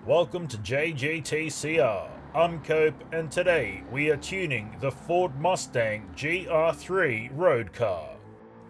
Welcome to JGTCR. I'm Cope, and today we are tuning the Ford Mustang Gr.3 road car.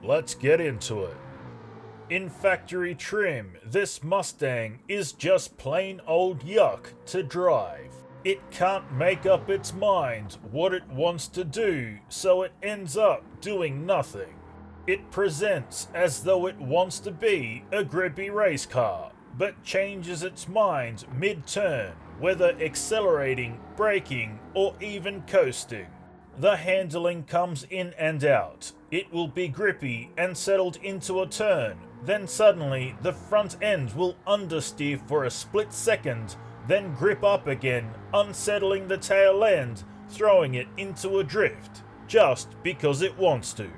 Let's get into it. In factory trim, this Mustang is just plain old yuck to drive. It can't make up its mind what it wants to do, so it ends up doing nothing. It presents as though it wants to be a grippy race car, but changes its mind mid-turn, whether accelerating, braking, or even coasting. The handling comes in and out. It will be grippy and settled into a turn, then suddenly the front end will understeer for a split second, then grip up again, unsettling the tail end, throwing it into a drift, just because it wants to.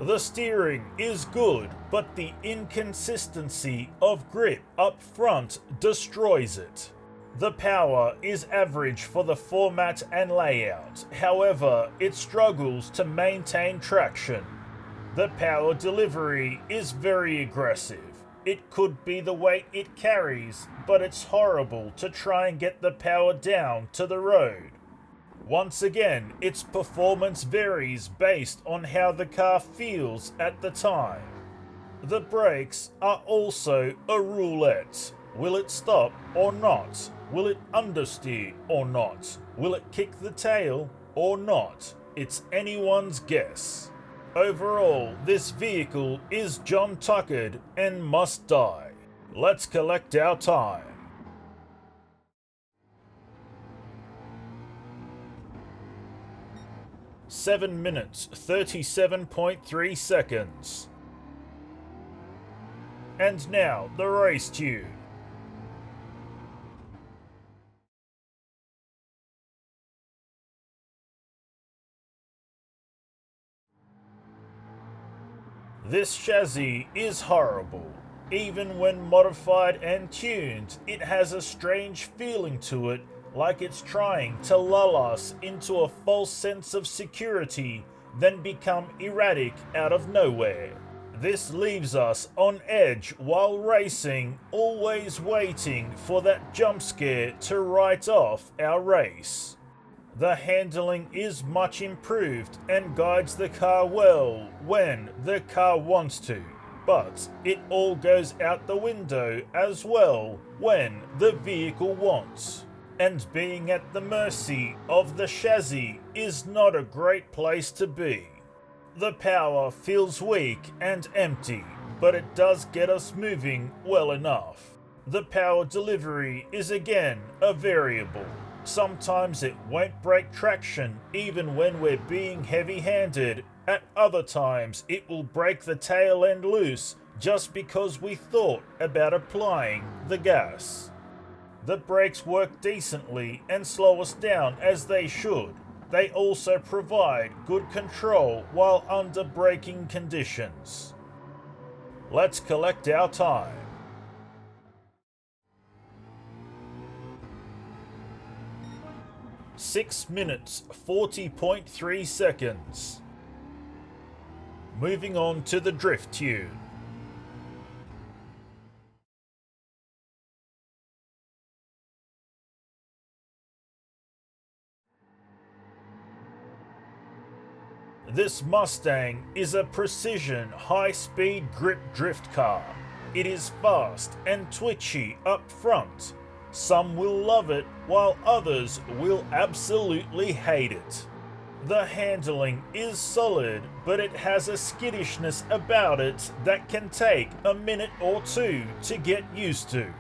The steering is good, but the inconsistency of grip up front destroys it. The power is average for the format and layout, however, it struggles to maintain traction. The power delivery is very aggressive. It could be the weight it carries, but it's horrible to try and get the power down to the road. Once again, its performance varies based on how the car feels at the time. The brakes are also a roulette. Will it stop or not? Will it understeer or not? Will it kick the tail or not? It's anyone's guess. Overall, this vehicle is John Tuckered and must die. Let's collect our time. Seven minutes, 37.3 seconds. And now, the race tune. This chassis is horrible. Even when modified and tuned, it has a strange feeling to it, like it's trying to lull us into a false sense of security, then become erratic out of nowhere. This leaves us on edge while racing, always waiting for that jump scare to write off our race. The handling is much improved and guides the car well when the car wants to, but it all goes out the window as well when the vehicle wants. And being at the mercy of the chassis is not a great place to be. The power feels weak and empty, but it does get us moving well enough. The power delivery is again a variable. Sometimes it won't break traction even when we're being heavy-handed. At other times it will break the tail end loose just because we thought about applying the gas. The brakes work decently and slow us down as they should. They also provide good control while under braking conditions. Let's collect our time. Six minutes, 40.3 seconds. Moving on to the drift tune. This Mustang is a precision, high-speed grip drift car. It is fast and twitchy up front. Some will love it, while others will absolutely hate it. The handling is solid, but it has a skittishness about it that can take a minute or two to get used to.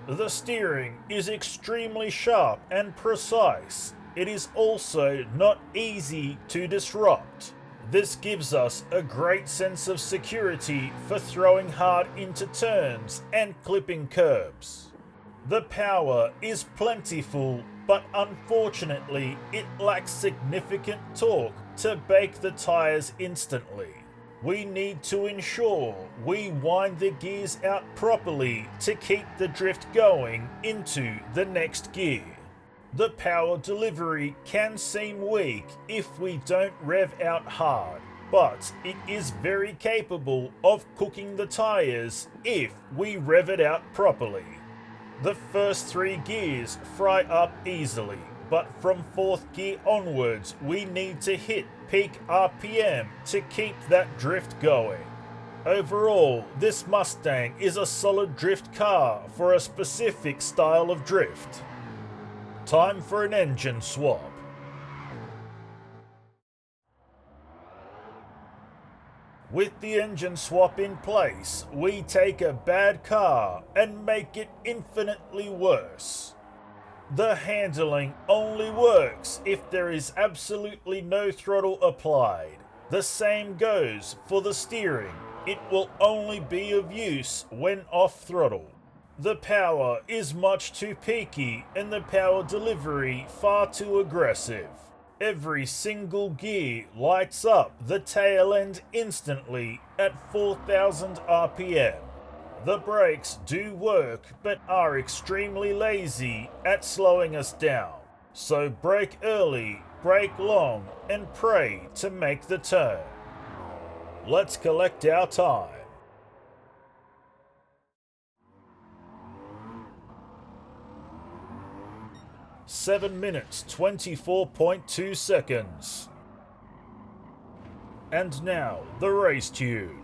The steering is extremely sharp and precise. It is also not easy to disrupt. This gives us a great sense of security for throwing hard into turns and clipping curbs. The power is plentiful, but unfortunately it lacks significant torque to bake the tires instantly. We need to ensure we wind the gears out properly to keep the drift going into the next gear. The power delivery can seem weak if we don't rev out hard, but it is very capable of cooking the tires if we rev it out properly. The first 3 gears fry up easily, but from 4th gear onwards we need to hit peak RPM to keep that drift going. Overall, this Mustang is a solid drift car for a specific style of drift. Time for an engine swap. With the engine swap in place, we take a bad car and make it infinitely worse. The handling only works if there is absolutely no throttle applied. The same goes for the steering. It will only be of use when off throttle. The power is much too peaky and the power delivery far too aggressive. Every single gear lights up the tail end instantly at 4,000 RPM. The brakes do work but are extremely lazy at slowing us down. So brake early, brake long, and pray to make the turn. Let's collect our time. Seven minutes 24.2 seconds. And now the race tune.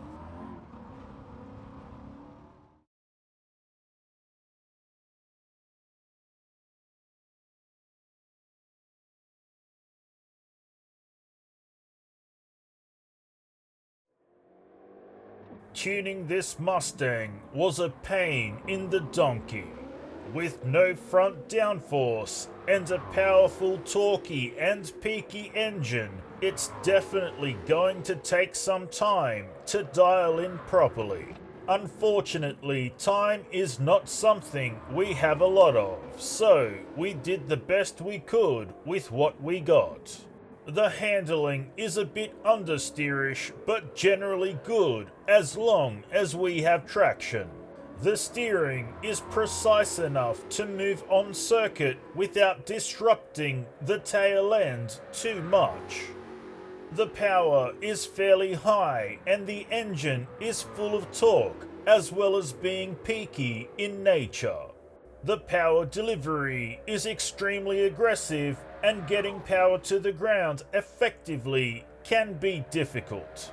Tuning this Mustang was a pain in the donkey. With no front downforce and a powerful torquey and peaky engine, it's definitely going to take some time to dial in properly. Unfortunately, time is not something we have a lot of, so we did the best we could with what we got. The handling is a bit understeerish, but generally good as long as we have traction. The steering is precise enough to move on circuit without disrupting the tail end too much. The power is fairly high and the engine is full of torque as well as being peaky in nature. The power delivery is extremely aggressive and getting power to the ground effectively can be difficult.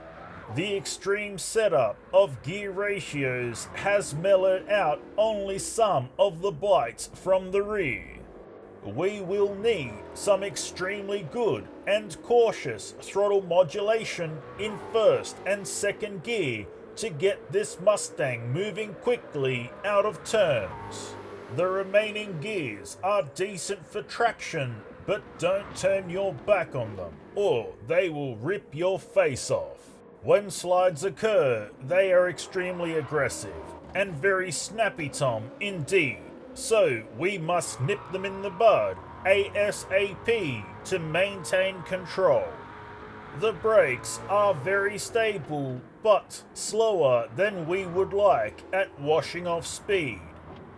The extreme setup of gear ratios has mellowed out only some of the bites from the rear. We will need some extremely good and cautious throttle modulation in first and second gear to get this Mustang moving quickly out of turns. The remaining gears are decent for traction, but don't turn your back on them or they will rip your face off. When slides occur, they are extremely aggressive and very snappy-tom indeed, so we must nip them in the bud ASAP to maintain control. The brakes are very stable but slower than we would like at washing off speed.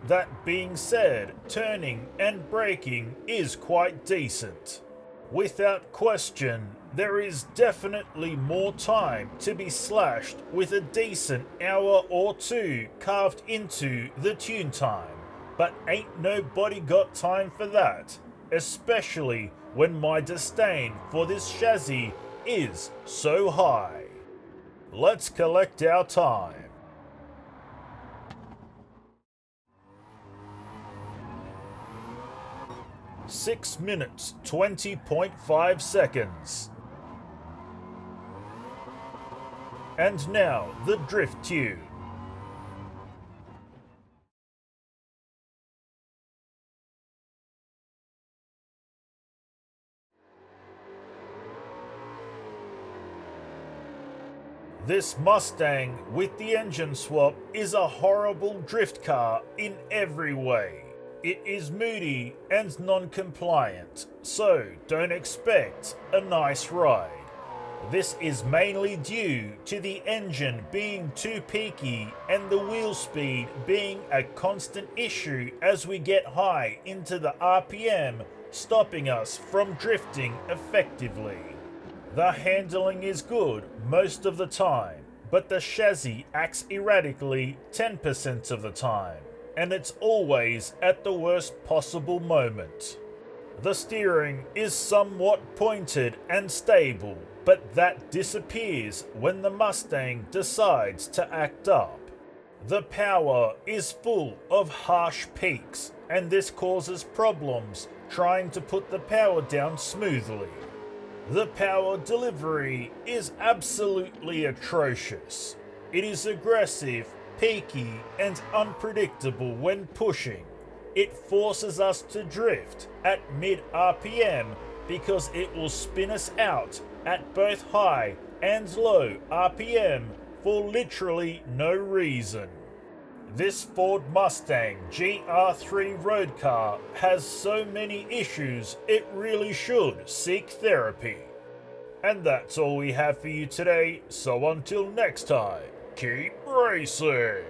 That being said, turning and braking is quite decent. Without question, there is definitely more time to be slashed with a decent hour or two carved into the tune time, but ain't nobody got time for that, especially when my disdain for this chassis is so high. Let's collect our time. Six minutes 20.5 seconds. And now the drift tune. This Mustang with the engine swap is a horrible drift car in every way. It is moody and non-compliant, so don't expect a nice ride. This is mainly due to the engine being too peaky and the wheel speed being a constant issue as we get high into the RPM, stopping us from drifting effectively. The handling is good most of the time, but the chassis acts erratically 10% of the time. and it's always at the worst possible moment. The steering is somewhat pointed and stable, but that disappears when the Mustang decides to act up. The power is full of harsh peaks, and this causes problems trying to put the power down smoothly. The power delivery is absolutely atrocious. It is aggressive, peaky, and unpredictable when pushing. It forces us to drift at mid RPM because it will spin us out at both high and low RPM for literally no reason. This Ford Mustang Gr.3 road car has so many issues it really should seek therapy. And that's all we have for you today, so until next time, keep racing!